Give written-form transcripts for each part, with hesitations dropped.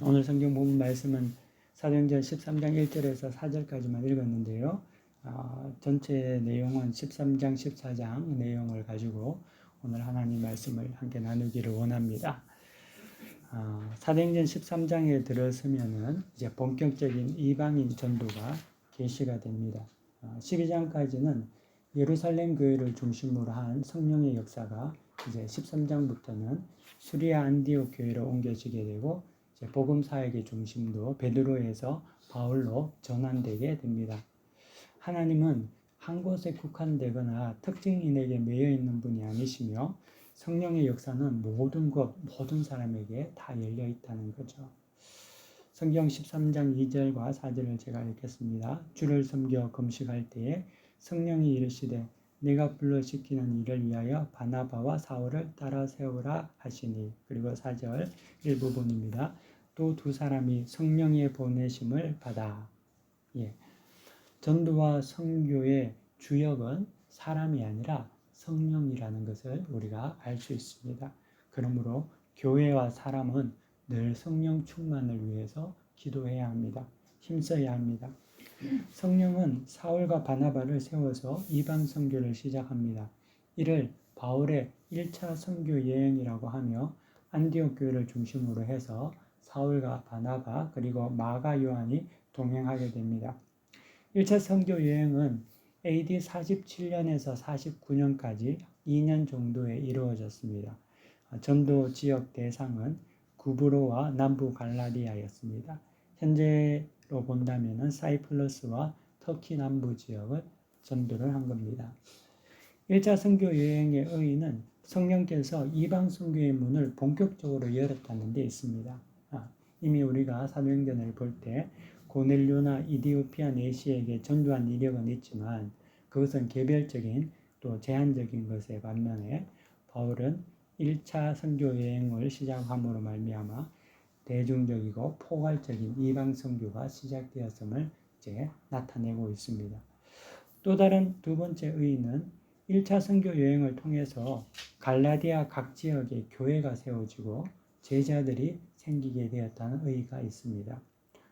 오늘 성경 본문 말씀은 사도행전 13장 1절에서 4절까지만 읽었는데요. 전체 내용은 13장, 14장 내용을 가지고 오늘 하나님 말씀을 함께 나누기를 원합니다. 사도행전 13장에 들어서면은 이제 본격적인 이방인 전도가 계시가 됩니다. 12장까지는 예루살렘 교회를 중심으로 한 성령의 역사가 이제 13장부터는 수리아 안디옥 교회로 옮겨지게 되고 이제 복음 사역의 중심도 베드로에서 바울로 전환되게 됩니다. 하나님은 한 곳에 국한되거나 특징인에게 매여 있는 분이 아니시며 성령의 역사는 모든 것, 모든 사람에게 다 열려 있다는 거죠. 성경 13장 2절과 4절을 제가 읽겠습니다. 주를 섬겨 금식할 때에 성령이 이르시되 내가 불러시키는 일을 위하여 바나바와 사울을 따라 세우라 하시니. 그리고 4절 일부분입니다. 또 두 사람이 성령의 보내심을 받아. 전도와 선교의 주역은 사람이 아니라 성령이라는 것을 우리가 알 수 있습니다. 그러므로 교회와 사람은 늘 성령 충만을 위해서 기도해야 합니다. 힘써야 합니다. 성령은 사울과 바나바를 세워서 이방 선교를 시작합니다. 이를 바울의 1차 선교 여행이라고 하며 안디옥 교회를 중심으로 해서 사울과 바나바 그리고 마가 요한이 동행하게 됩니다. 1차 선교 여행은 AD 47년에서 49년까지 2년 정도에 이루어졌습니다. 전도 지역 대상은 구브로와 남부 갈라디아였습니다. 현재로 본다면 사이프러스와 터키 남부 지역을 전도를 한 겁니다. 1차 선교 여행의 의의는 성령께서 이방 선교의 문을 본격적으로 열었다는 데 있습니다. 이미 우리가 사도행전을 볼 때 고넬료나 이디오피아 내시에게 전도한 이력은 있지만 그것은 개별적인 또 제한적인 것에 반면에 바울은 1차 선교 여행을 시작함으로 말미암아 대중적이고 포괄적인 이방 선교가 시작되었음을 이제 나타내고 있습니다. 또 다른 두 번째 의의는 1차 선교 여행을 통해서 갈라디아 각 지역에 교회가 세워지고 제자들이 생기게 되었다는 의의가 있습니다.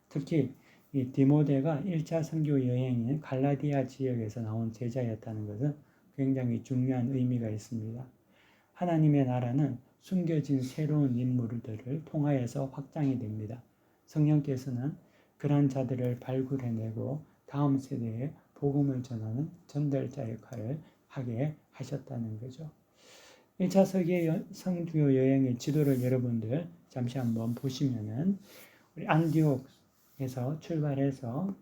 특히 이 디모데가 1차 선교 여행인 갈라디아 지역에서 나온 제자였다는 것은 굉장히 중요한 의미가 있습니다. 하나님의 나라는 숨겨진 새로운 인물들을 통하여서 확장이 됩니다. 성령께서는 그러한 자들을 발굴해내고 다음 세대에 복음을 전하는 전달자 역할을 하게 하셨다는 거죠. 1차 선교 여행의 지도를 여러분들 잠시 한번 보시면은 우리 안디옥에서 출발해서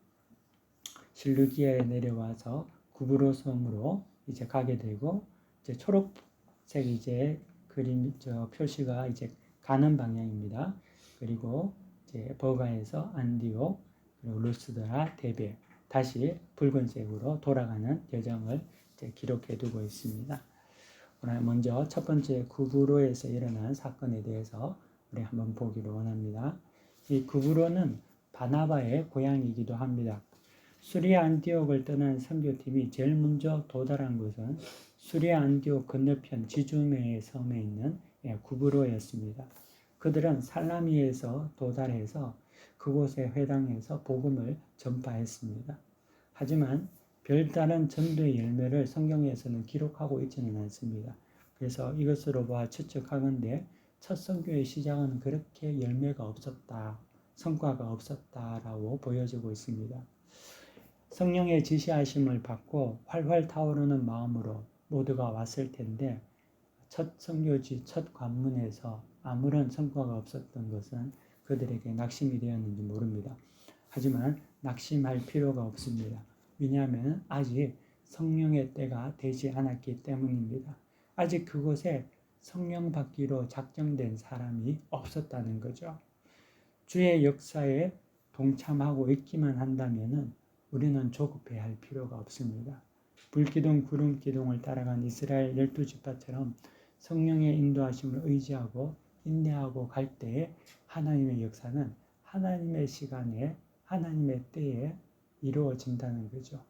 실루기아에 내려와서 구브로 섬으로 이제 가게 되고 이제 초록색 이제 그림 표시가 이제 가는 방향입니다. 그리고 이제 버가에서 안디옥 그리고 루스드라 데베 다시 붉은색으로 돌아가는 여정을 이제 기록해 두고 있습니다. 오늘 먼저 첫 번째 구브로에서 일어난 사건에 대해서 우리 한번 보기를 원합니다. 이 구브로는 바나바의 고향이기도 합니다. 수리아 안디옥을 떠난 선교팀이 제일 먼저 도달한 곳은 수리아 안디옥 건너편 지주메의 섬에 있는 구브로였습니다. 그들은 살라미에서 도달해서 그곳의 회당에서 복음을 전파했습니다. 하지만 별다른 전도의 열매를 성경에서는 기록하고 있지는 않습니다. 그래서 이것으로 봐 추측하건대 첫 선교의 시작은 그렇게 열매가 없었다, 성과가 없었다라고 보여지고 있습니다. 성령의 지시하심을 받고 활활 타오르는 마음으로 모두가 왔을 텐데 첫 선교지 첫 관문에서 아무런 성과가 없었던 것은 그들에게 낙심이 되었는지 모릅니다. 하지만 낙심할 필요가 없습니다. 왜냐하면 아직 성령의 때가 되지 않았기 때문입니다. 아직 그곳에 성령 받기로 작정된 사람이 없었다는 거죠. 주의 역사에 동참하고 있기만 한다면 우리는 조급해 할 필요가 없습니다. 불기둥 구름기둥을 따라간 이스라엘 12지파처럼 성령의 인도하심을 의지하고 인내하고 갈 때에 하나님의 역사는 하나님의 시간에 하나님의 때에 이루어진다는 거죠.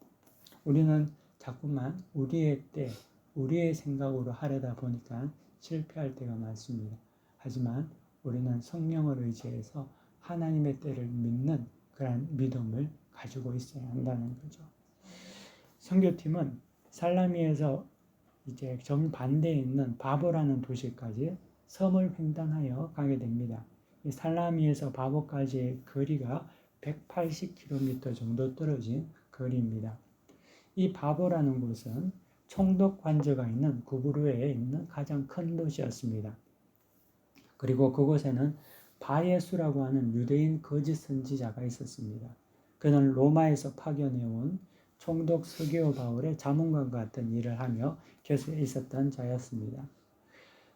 우리는 자꾸만 우리의 때, 우리의 생각으로 하려다 보니까 실패할 때가 많습니다. 하지만 우리는 성령을 의지해서 하나님의 때를 믿는 그런 믿음을 가지고 있어야 한다는 거죠. 선교팀은 살라미에서 이제 정반대에 있는 바보라는 도시까지 섬을 횡단하여 가게 됩니다. 이 살라미에서 바보까지의 거리가 180km 정도 떨어진 거리입니다. 이 바보라는 곳은 총독 관저가 있는 구브르에 있는 가장 큰 도시였습니다. 그리고 그곳에는 바예수라고 하는 유대인 거짓 선지자가 있었습니다. 그는 로마에서 파견해온 총독 서기오 바울의 자문관과 같은 일을 하며 곁에 있었던 자였습니다.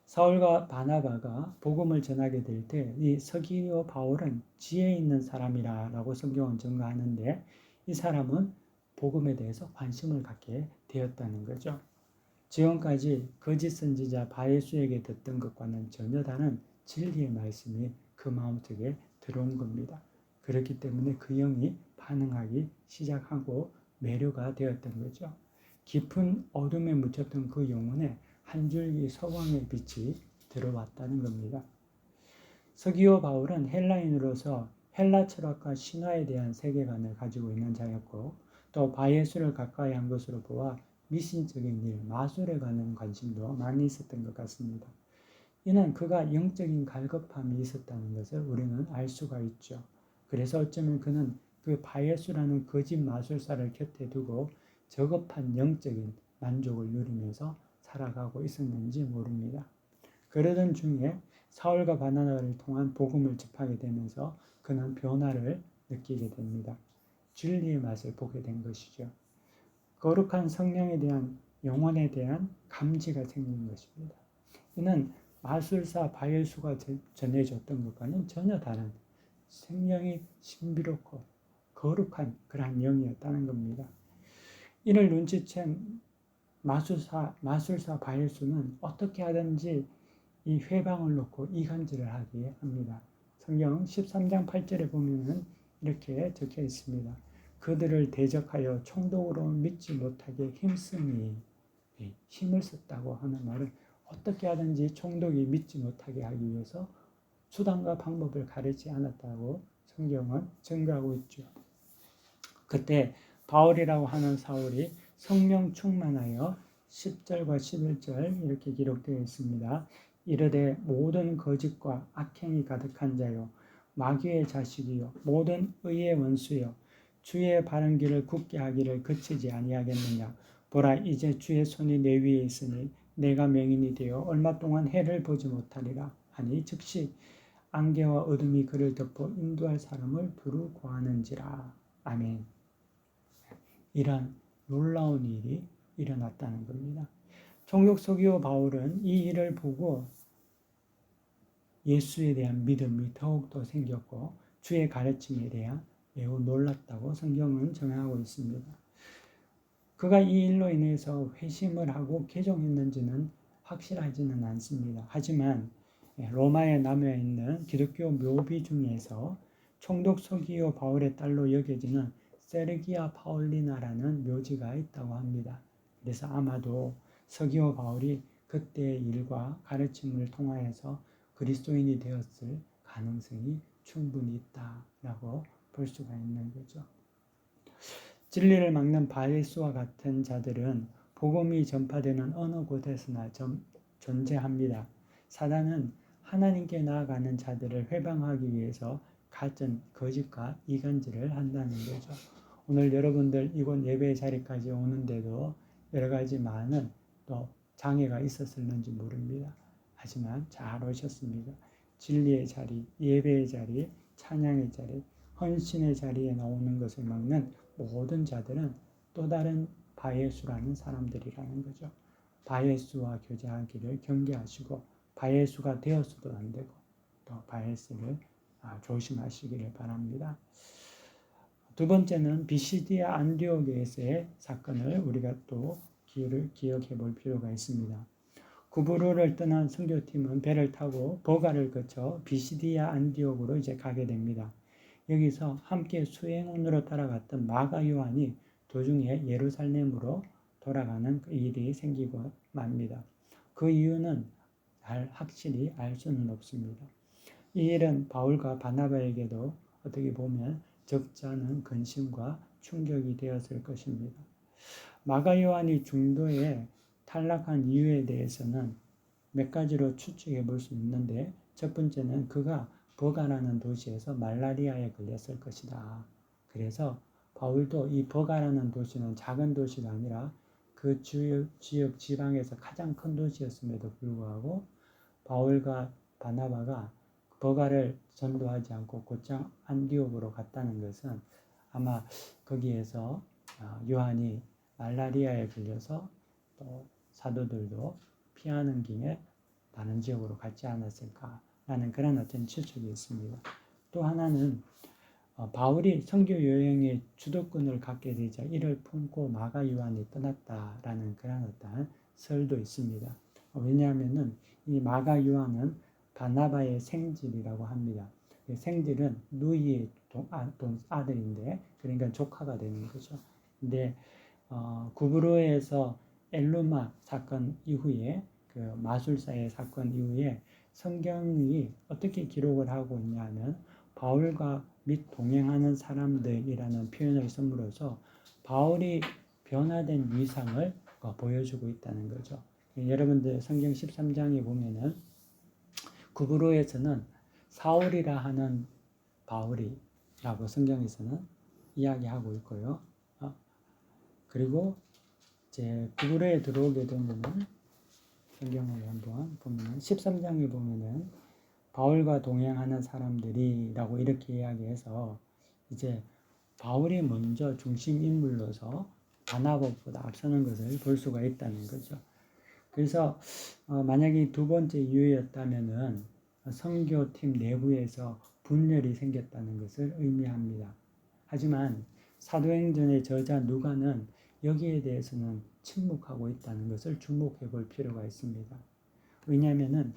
사울과 바나바가 복음을 전하게 될 때 이 서기오 바울은 지혜 있는 사람이라고 성경은 증거하는데 이 사람은 복음에 대해서 관심을 갖게 되었다는 거죠. 지금까지 거짓 선지자 바예수에게 듣던 것과는 전혀 다른 진리의 말씀이 그 마음속에 들어온 겁니다. 그렇기 때문에 그 영이 반응하기 시작하고 매료가 되었던 거죠. 깊은 어둠에 묻혔던 그 영혼에 한 줄기 서광의 빛이 들어왔다는 겁니다. 서기오 바울은 헬라인으로서 헬라 철학과 신화에 대한 세계관을 가지고 있는 자였고 또 바예수를 가까이 한 것으로 보아 미신적인 일, 마술에 관한 관심도 많이 있었던 것 같습니다. 이는 그가 영적인 갈급함이 있었다는 것을 우리는 알 수가 있죠. 그래서 어쩌면 그는 그 바예수라는 거짓 마술사를 곁에 두고 저급한 영적인 만족을 누리면서 살아가고 있었는지 모릅니다. 그러던 중에 사울과 바나바를 통한 복음을 접하게 되면서 그는 변화를 느끼게 됩니다. 진리의 맛을 보게 된 것이죠. 거룩한 성령에 대한 영혼에 대한 감지가 생긴 것입니다. 이는 마술사 바예수가 전해줬던 것과는 전혀 다른 생명이 신비롭고 거룩한 그러한 영이었다는 겁니다. 이를 눈치챈 마술사 바예수는 어떻게 하든지 이 회방을 놓고 이간질을 하게 합니다. 성경 13장 8절에 보면은 이렇게 적혀 있습니다. 그들을 대적하여 총독으로 믿지 못하게 힘쓰니, 힘을 썼다고 하는 말은 어떻게 하든지 총독이 믿지 못하게 하기 위해서 수단과 방법을 가리지 않았다고 성경은 증거하고 있죠. 그때 바울이라고 하는 사울이 성령 충만하여 10절과 11절 이렇게 기록되어 있습니다. 이르되 모든 거짓과 악행이 가득한 자요 마귀의 자식이요 모든 의의 원수요 주의 바른 길을 굳게 하기를 그치지 아니하겠느냐. 보라 이제 주의 손이 내 위에 있으니 내가 맹인이 되어 얼마 동안 해를 보지 못하리라 하니 즉시 안개와 어둠이 그를 덮어 인도할 사람을 두루 구하는지라. 아멘. 이런 놀라운 일이 일어났다는 겁니다. 총독 서기오 바울은 이 일을 보고 예수에 대한 믿음이 더욱더 생겼고 주의 가르침에 대한 매우 놀랐다고 성경은 정하고 있습니다. 그가 이 일로 인해서 회심을 하고 개종했는지는 확실하지는 않습니다. 하지만 로마에 남아있는 기독교 묘비 중에서 총독 서기오 바울의 딸로 여겨지는 세르기아 파울리나라는 묘지가 있다고 합니다. 그래서 아마도 서기오 바울이 그때의 일과 가르침을 통하여서 그리스도인이 되었을 가능성이 충분히 있다라고 볼 수가 있는 거죠. 진리를 막는 바예수와 같은 자들은 복음이 전파되는 어느 곳에서나 존재합니다. 사단은 하나님께 나아가는 자들을 회방하기 위해서 가짜 거짓과 이간질을 한다는 거죠. 오늘 여러분들 이곳 예배 자리까지 오는데도 여러 가지 많은 또 장애가 있었을는지 모릅니다. 하지만 잘 오셨습니다. 진리의 자리, 예배의 자리, 찬양의 자리, 헌신의 자리에 나오는 것을 막는 모든 자들은 또 다른 바예수라는 사람들이라는 거죠. 바예수와 교제하기를 경계하시고 바예수가 되어서도 안 되고 또 바예수를 조심하시기를 바랍니다. 두 번째는 비시디아 안디옥에서의 사건을 우리가 또 기억해 볼 필요가 있습니다. 구브로를 떠난 선교팀은 배를 타고 버가를 거쳐 비시디아 안디옥으로 이제 가게 됩니다. 여기서 함께 수행원으로 따라갔던 마가 요한이 도중에 예루살렘으로 돌아가는 일이 생기고 맙니다. 그 이유는 확실히 알 수는 없습니다. 이 일은 바울과 바나바에게도 어떻게 보면 적지 않은 근심과 충격이 되었을 것입니다. 마가 요한이 중도에 탈락한 이유에 대해서는 몇 가지로 추측해 볼 수 있는데, 첫 번째는 그가 버가라는 도시에서 말라리아에 걸렸을 것이다. 그래서 바울도 이 버가라는 도시는 작은 도시가 아니라 그 지역 지방에서 가장 큰 도시였음에도 불구하고 바울과 바나바가 버가를 전도하지 않고 곧장 안디옥으로 갔다는 것은 아마 거기에서 요한이 말라리아에 걸려서 또 사도들도 피하는 김에 다른 지역으로 갔지 않았을까라는 그런 어떤 추측이 있습니다. 또 하나는 바울이 선교 여행의 주도권을 갖게 되자 이를 품고 마가 요한이 떠났다라는 그런 어떤 설도 있습니다. 왜냐하면은 이 마가 요한은 바나바의 생질이라고 합니다. 생질은 누이의 아들인데, 그러니까 조카가 되는 거죠. 근데 구브로에서 엘루마 사건 이후에, 그 마술사의 사건 이후에 성경이 어떻게 기록을 하고 있냐면 바울과 및 동행하는 사람들이라는 표현을 쓰므로써 바울이 변화된 위상을 보여주고 있다는 거죠. 여러분들 성경 13장에 보면은 구브로에서는 사울이라 하는 바울이라고 성경에서는 이야기하고 있고요. 그리고 이제 구브로에 들어오게 되면은 성경을 한번 보면은 13장에 보면은 바울과 동행하는 사람들이라고 이렇게 이야기해서 이제 바울이 먼저 중심 인물로서 바나바보다 앞서는 것을 볼 수가 있다는 거죠. 그래서 만약에 두 번째 이유였다면은 선교팀 내부에서 분열이 생겼다는 것을 의미합니다. 하지만 사도행전의 저자 누가는 여기에 대해서는 침묵하고 있다는 것을 주목해 볼 필요가 있습니다. 왜냐하면은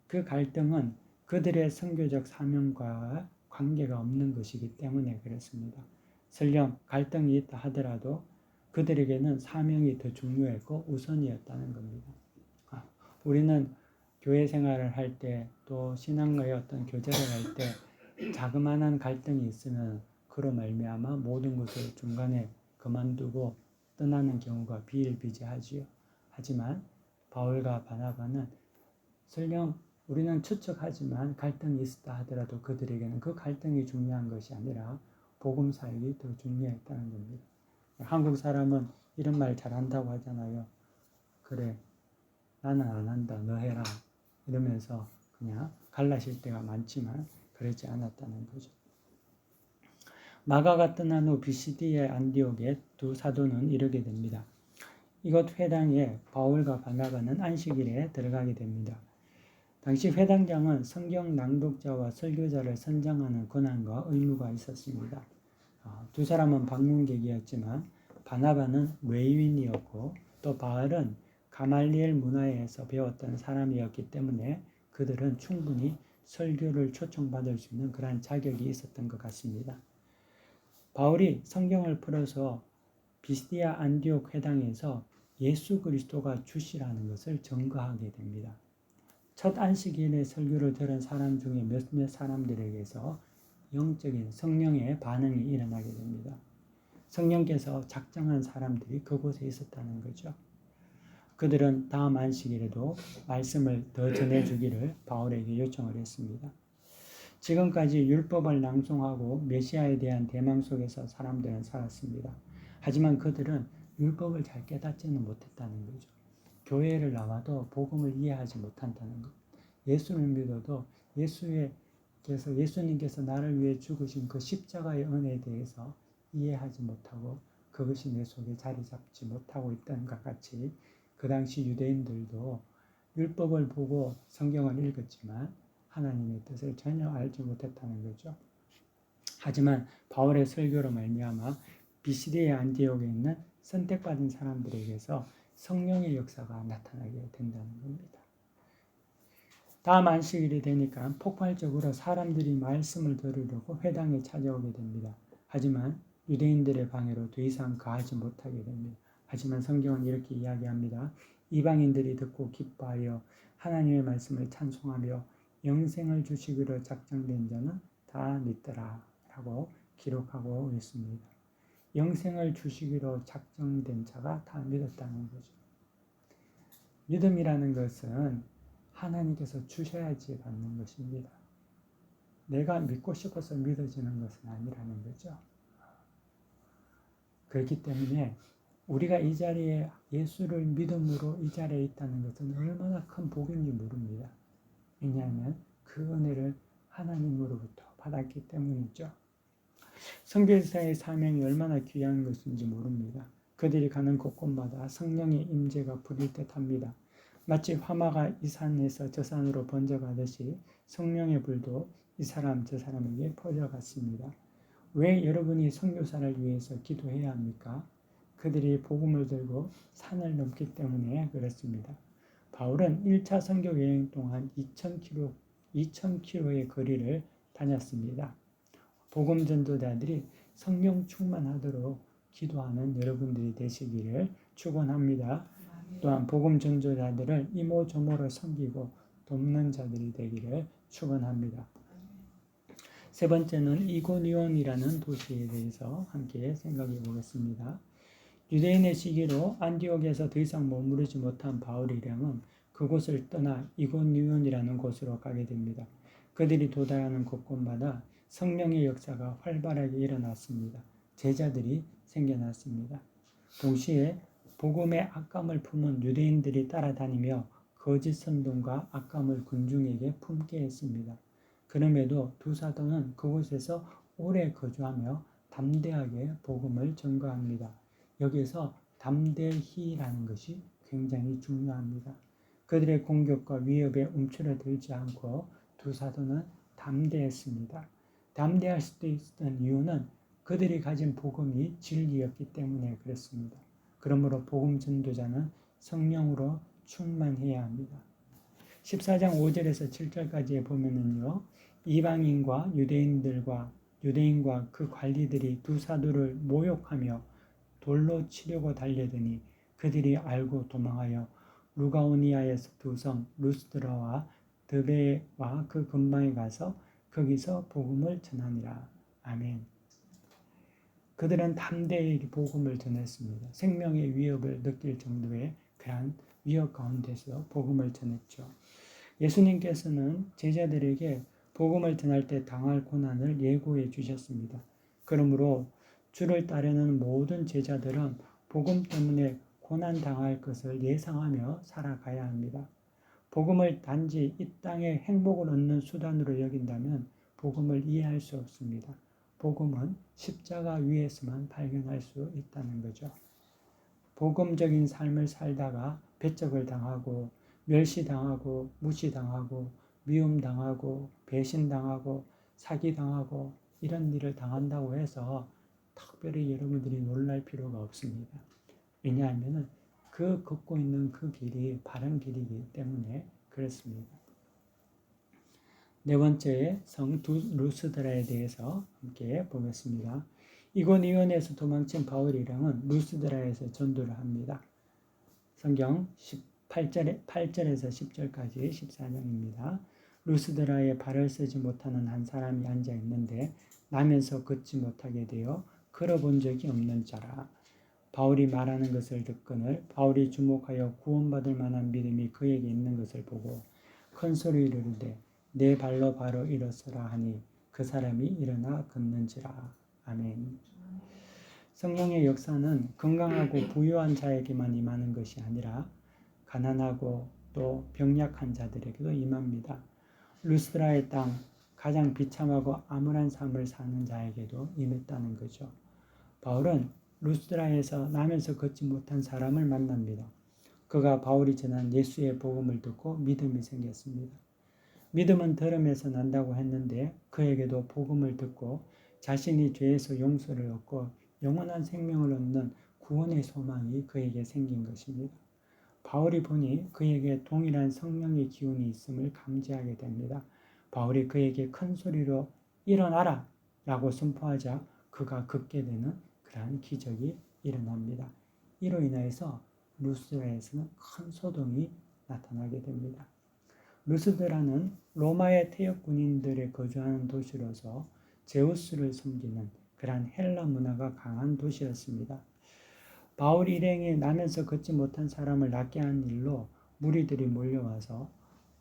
그 갈등은 그들의 선교적 사명과 관계가 없는 것이기 때문에 그렇습니다. 설령 갈등이 있다 하더라도 그들에게는 사명이 더 중요했고 우선이었다는 겁니다. 우리는 교회 생활을 할 때, 또 신앙과의 어떤 교제를 할 때 자그마한 갈등이 있으면 그로 말미암아 모든 것을 중간에 그만두고 떠나는 경우가 비일비재하지요. 하지만 바울과 바나바는 설령 우리는 추측하지만 갈등이 있었다 하더라도 그들에게는 그 갈등이 중요한 것이 아니라 복음 사역이 더 중요했다는 겁니다. 한국 사람은 이런 말 잘한다고 하잖아요. 그래, 나는 안 한다, 너 해라 이러면서 그냥 갈라질 때가 많지만 그러지 않았다는 거죠. 마가가 떠난 후 비시디의 안디옥에 두 사도는 이르게 됩니다. 이곳 회당에 바울과 바나바는 안식일에 들어가게 됩니다. 당시 회당장은 성경 낭독자와 설교자를 선정하는 권한과 의무가 있었습니다. 두 사람은 방문객이었지만 바나바는 외인이었고 또 바울은 가말리엘 문화에서 배웠던 사람이었기 때문에 그들은 충분히 설교를 초청받을 수 있는 그러한 자격이 있었던 것 같습니다. 바울이 성경을 풀어서 비시디아 안디옥 회당에서 예수 그리스도가 주시라는 것을 증거하게 됩니다. 첫 안식일에 설교를 들은 사람 중에 몇몇 사람들에게서 영적인 성령의 반응이 일어나게 됩니다. 성령께서 작정한 사람들이 그곳에 있었다는 거죠. 그들은 다음 안식일에도 말씀을 더 전해주기를 바울에게 요청을 했습니다. 지금까지 율법을 낭송하고 메시아에 대한 대망 속에서 사람들은 살았습니다. 하지만 그들은 율법을 잘 깨닫지는 못했다는 거죠. 교회를 나와도 복음을 이해하지 못한다는 것. 예수를 믿어도 예수님께서 나를 위해 죽으신 그 십자가의 은혜에 대해서 이해하지 못하고 그것이 내 속에 자리 잡지 못하고 있던 것 같이 그 당시 유대인들도 율법을 보고 성경을 읽었지만 하나님의 뜻을 전혀 알지 못했다는 거죠. 하지만 바울의 설교로 말미암아 비시디의 안디옥에 있는 선택받은 사람들에게서 성령의 역사가 나타나게 된다는 겁니다. 다음 안식일이 되니까 폭발적으로 사람들이 말씀을 들으려고 회당에 찾아오게 됩니다. 하지만 유대인들의 방해로 더 이상 가하지 못하게 됩니다. 하지만 성경은 이렇게 이야기합니다. 이방인들이 듣고 기뻐하여 하나님의 말씀을 찬송하며 영생을 주시기로 작정된 자는 다 믿더라 라고 기록하고 있습니다. 영생을 주시기로 작정된 자가 다 믿었다는 거죠. 믿음이라는 것은 하나님께서 주셔야지 받는 것입니다. 내가 믿고 싶어서 믿어지는 것은 아니라는 거죠. 그렇기 때문에 우리가 이 자리에 예수를 믿음으로 이 자리에 있다는 것은 얼마나 큰 복인지 모릅니다. 왜냐하면 그 은혜를 하나님으로부터 받았기 때문이죠. 선교사의 사명이 얼마나 귀한 것인지 모릅니다. 그들이 가는 곳곳마다 성령의 임재가 부릴 듯합니다. 마치 화마가 이 산에서 저 산으로 번져가듯이 성령의 불도 이 사람 저 사람에게 퍼져갔습니다. 왜 여러분이 선교사를 위해서 기도해야 합니까? 그들이 복음을 들고 산을 넘기 때문에 그렇습니다. 바울은 1차 선교 여행 동안 2,000km의 거리를 다녔습니다. 복음 전도자들이 성령 충만하도록 기도하는 여러분들이 되시기를 축원합니다. 또한 복음 전도자들을 이모저모로 섬기고 돕는 자들이 되기를 축원합니다. 세 번째는 이고니온이라는 도시에 대해서 함께 생각해 보겠습니다. 유대인의 시기로 안디옥에서 더 이상 머무르지 못한 바울이량은 그곳을 떠나 이고니온이라는 곳으로 가게 됩니다. 그들이 도달하는 곳곳마다 성령의 역사가 활발하게 일어났습니다. 제자들이 생겨났습니다. 동시에 복음의 악감을 품은 유대인들이 따라다니며 거짓 선동과 악감을 군중에게 품게 했습니다. 그럼에도 두 사도는 그곳에서 오래 거주하며 담대하게 복음을 전가합니다. 여기서 담대히라는 것이 굉장히 중요합니다. 그들의 공격과 위협에 움츠러들지 않고 두 사도는 담대했습니다. 담대할 수도 있었던 이유는 그들이 가진 복음이 진리였기 때문에 그렇습니다. 그러므로 복음 전도자는 성령으로 충만해야 합니다. 14장 5절에서 7절까지에 보면은요, 이방인과 유대인과 그 관리들이 두 사도를 모욕하며 돌로 치려고 달려드니 그들이 알고 도망하여 루가오니아에서 두 성 루스드라와 드베와 그 근방에 가서 거기서 복음을 전하니라. 아멘. 그들은 담대히 복음을 전했습니다. 생명의 위협을 느낄 정도의 그러한 위협 가운데서 복음을 전했죠. 예수님께서는 제자들에게 복음을 전할 때 당할 고난을 예고해 주셨습니다. 그러므로 주를 따르는 모든 제자들은 복음 때문에 고난 당할 것을 예상하며 살아가야 합니다. 복음을 단지 이 땅에 행복을 얻는 수단으로 여긴다면 복음을 이해할 수 없습니다. 복음은 십자가 위에서만 발견할 수 있다는 거죠. 복음적인 삶을 살다가 배척을 당하고 멸시당하고 무시당하고 미움당하고 배신당하고 사기당하고 이런 일을 당한다고 해서 특별히 여러분들이 놀랄 필요가 없습니다. 왜냐하면 그 걷고 있는 그 길이 바른 길이기 때문에 그렇습니다. 네 번째 성 루스드라에 대해서 함께 보겠습니다. 이고니온에서 도망친 바울이랑은 루스드라에서 전도를 합니다. 성경 8절에서 10절까지 14장입니다. 루스드라에 발을 쓰지 못하는 한 사람이 앉아 있는데 나면서 걷지 못하게 되어 걸어본 적이 없는 자라. 바울이 말하는 것을 듣거늘 바울이 주목하여 구원받을 만한 믿음이 그에게 있는 것을 보고 큰 소리를 이르되 내 발로 바로 일어서라 하니 그 사람이 일어나 걷는지라. 아멘. 성령의 역사는 건강하고 부유한 자에게만 임하는 것이 아니라 가난하고 또 병약한 자들에게도 임합니다. 루스드라의 땅, 가장 비참하고 암울한 삶을 사는 자에게도 임했다는 거죠. 바울은 루스드라에서 나면서 걷지 못한 사람을 만납니다. 그가 바울이 전한 예수의 복음을 듣고 믿음이 생겼습니다. 믿음은 들음에서 난다고 했는데 그에게도 복음을 듣고 자신이 죄에서 용서를 얻고 영원한 생명을 얻는 구원의 소망이 그에게 생긴 것입니다. 바울이 보니 그에게 동일한 성령의 기운이 있음을 감지하게 됩니다. 바울이 그에게 큰 소리로 일어나라 라고 선포하자 그가 걷게 되는 그러한 기적이 일어납니다. 이로 인하여서 루스드라에서는 큰 소동이 나타나게 됩니다. 루스드라는 로마의 퇴역 군인들이 거주하는 도시로서 제우스를 섬기는 그러한 헬라 문화가 강한 도시였습니다. 바울 일행이 나면서 걷지 못한 사람을 낫게 한 일로 무리들이 몰려와서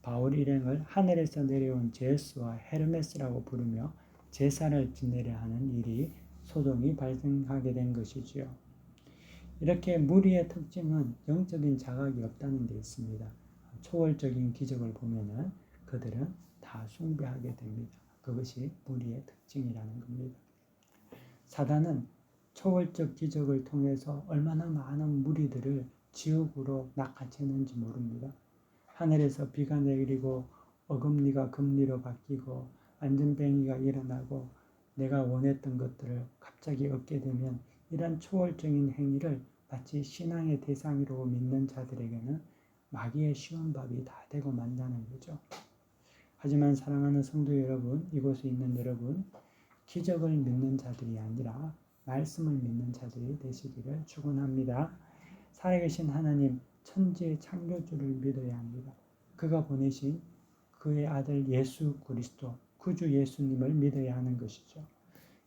바울 일행을 하늘에서 내려온 제우스와 헤르메스라고 부르며 제사를 지내려 하는 일이 소동이 발생하게 된 것이지요. 이렇게 무리의 특징은 영적인 자각이 없다는 데 있습니다. 초월적인 기적을 보면은 그들은 다 숭배하게 됩니다. 그것이 무리의 특징이라는 겁니다. 사단은 초월적 기적을 통해서 얼마나 많은 무리들을 지옥으로 낚아채는지 모릅니다. 하늘에서 비가 내리고 어금니가 금리로 바뀌고 안전뱅이가 일어나고 내가 원했던 것들을 갑자기 얻게 되면 이런 초월적인 행위를 마치 신앙의 대상으로 믿는 자들에게는 마귀의 쉬운 밥이 다 되고 만다는 거죠. 하지만 사랑하는 성도 여러분, 이곳에 있는 여러분, 기적을 믿는 자들이 아니라 말씀을 믿는 자들이 되시기를 축원합니다. 살아계신 하나님, 천지의 창조주를 믿어야 합니다. 그가 보내신 그의 아들 예수 그리스도, 구주 예수님을 믿어야 하는 것이죠.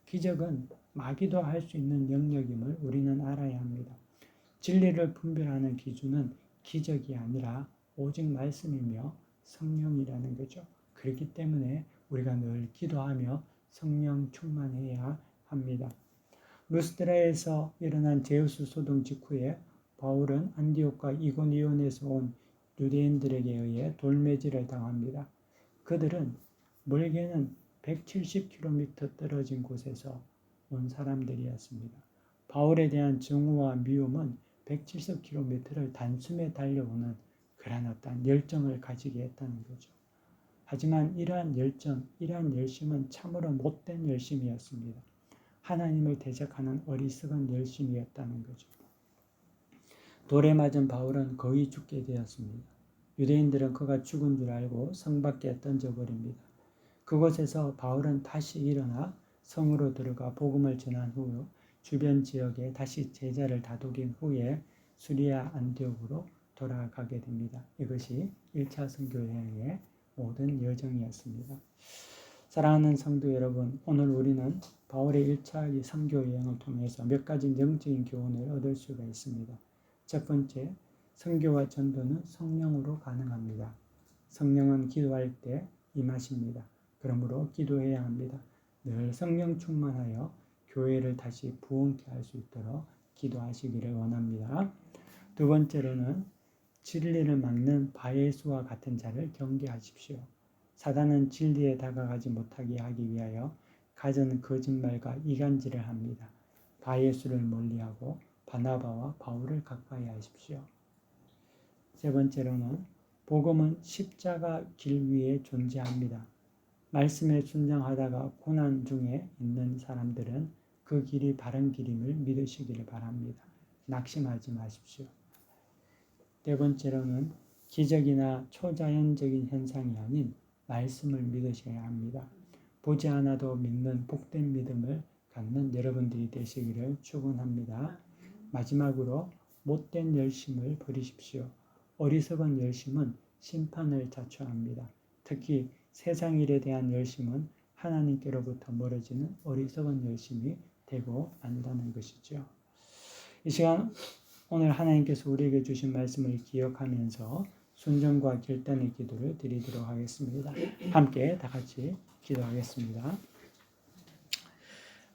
기적은 마귀도 할 수 있는 영역임을 우리는 알아야 합니다. 진리를 분별하는 기준은 기적이 아니라 오직 말씀이며 성령이라는 거죠. 그렇기 때문에 우리가 늘 기도하며 성령 충만해야 합니다. 루스드라에서 일어난 제우스 소동 직후에 바울은 안디옥과 이고니온에서 온 유대인들에게 의해 돌매질을 당합니다. 그들은 멀게는 170km 떨어진 곳에서 온 사람들이었습니다. 바울에 대한 증오와 미움은 170km를 단숨에 달려오는 그런 어떤 열정을 가지게 했다는 거죠. 하지만 이러한 열정, 이러한 열심은 참으로 못된 열심이었습니다. 하나님을 대적하는 어리석은 열심이었다는 거죠. 돌에 맞은 바울은 거의 죽게 되었습니다. 유대인들은 그가 죽은 줄 알고 성 밖에 던져버립니다. 그곳에서 바울은 다시 일어나 성으로 들어가 복음을 전한 후 주변 지역에 다시 제자를 다독인 후에 수리아 안디옥으로 돌아가게 됩니다. 이것이 1차 선교 여행의 모든 여정이었습니다. 사랑하는 성도 여러분, 오늘 우리는 바울의 1차 선교 여행을 통해서 몇 가지 영적인 교훈을 얻을 수가 있습니다. 첫 번째, 선교와 전도는 성령으로 가능합니다. 성령은 기도할 때 임하십니다. 그러므로 기도해야 합니다. 늘 성령 충만하여 교회를 다시 부흥케 할 수 있도록 기도하시기를 원합니다. 두 번째로는 진리를 막는 바예수와 같은 자를 경계하십시오. 사단은 진리에 다가가지 못하게 하기 위하여 갖은 거짓말과 이간질을 합니다. 바예수를 멀리하고 바나바와 바울을 가까이 하십시오. 세 번째로는 복음은 십자가 길 위에 존재합니다. 말씀에 순종하다가 고난 중에 있는 사람들은 그 길이 바른 길임을 믿으시기를 바랍니다. 낙심하지 마십시오. 네 번째로는 기적이나 초자연적인 현상이 아닌 말씀을 믿으셔야 합니다. 보지 않아도 믿는 복된 믿음을 갖는 여러분들이 되시기를 축원합니다. 마지막으로 못된 열심을 버리십시오. 어리석은 열심은 심판을 자초합니다. 특히 세상 일에 대한 열심은 하나님께로부터 멀어지는 어리석은 열심이 되고 만다는 것이죠. 이 시간 오늘 하나님께서 우리에게 주신 말씀을 기억하면서 순종과 결단의 기도를 드리도록 하겠습니다. 함께 다 같이 기도하겠습니다.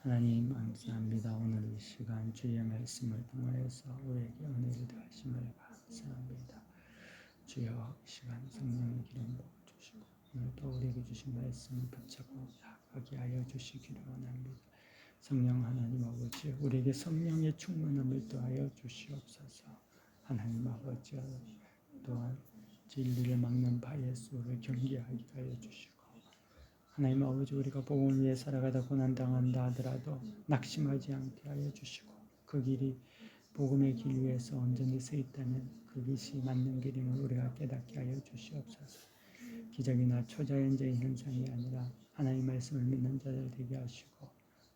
하나님 감사합니다. 오늘 이 시간 주의 말씀을 통하여서 우리에게 은혜를 더하심을 감사합니다. 주여 이 시간 성령의 기름 부어주시고 오늘도 우리에게 주신 말씀을 붙잡고 나아가게 하여 주시기를 원합니다. 성령 하나님 아버지 우리에게 성령의 충만함을 더하여 주시옵소서. 하나님 아버지 또한 진리를 막는 바예수를 경계하게 하여 주시고 하나님 아버지 우리가 복음을 위해 살아가다 고난당한다 하더라도 낙심하지 않게 하여 주시고 그 길이 복음의 길 위에서 온전히 서 있다면 그 길이 맞는 길임을 우리가 깨닫게 하여 주시옵소서. 기적이나 초자연적인 현상이 아니라 하나님 말씀을 믿는 자들 되게 하시고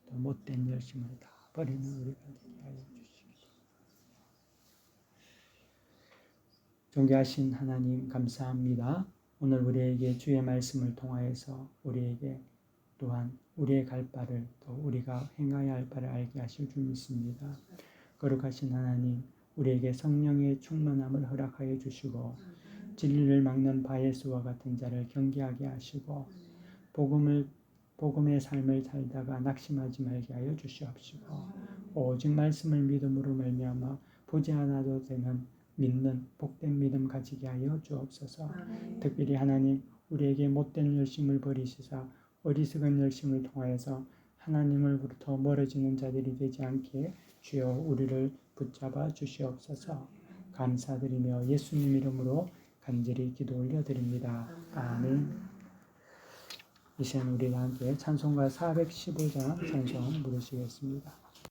또 못된 열심을 다 버리는 우리가 되게 하여 주시옵소서. 존귀하신 하나님 감사합니다. 오늘 우리에게 주의 말씀을 통하여서 우리에게 또한 우리의 갈 바를 또 우리가 행하여야 할 바를 알게 하실 줄 믿습니다. 거룩하신 하나님, 우리에게 성령의 충만함을 허락하여 주시고 진리를 막는 바예수와 같은 자를 경계하게 하시고 복음의 삶을 살다가 낙심하지 말게 하여 주시옵시고 오직 말씀을 믿음으로 말미암아 보지 않아도 되는 믿는 복된 믿음 가지게 하여 주옵소서. 특별히 하나님, 우리에게 못된 열심을 버리시사 어리석은 열심을 통하여서 하나님으로부터 멀어지는 자들이 되지 않게 주여 우리를 붙잡아 주시옵소서. 감사드리며 예수님 이름으로 간절히 기도 올려드립니다. 아멘. 이제는 우리가 함께 찬송가 415장 찬송 부르시겠습니다.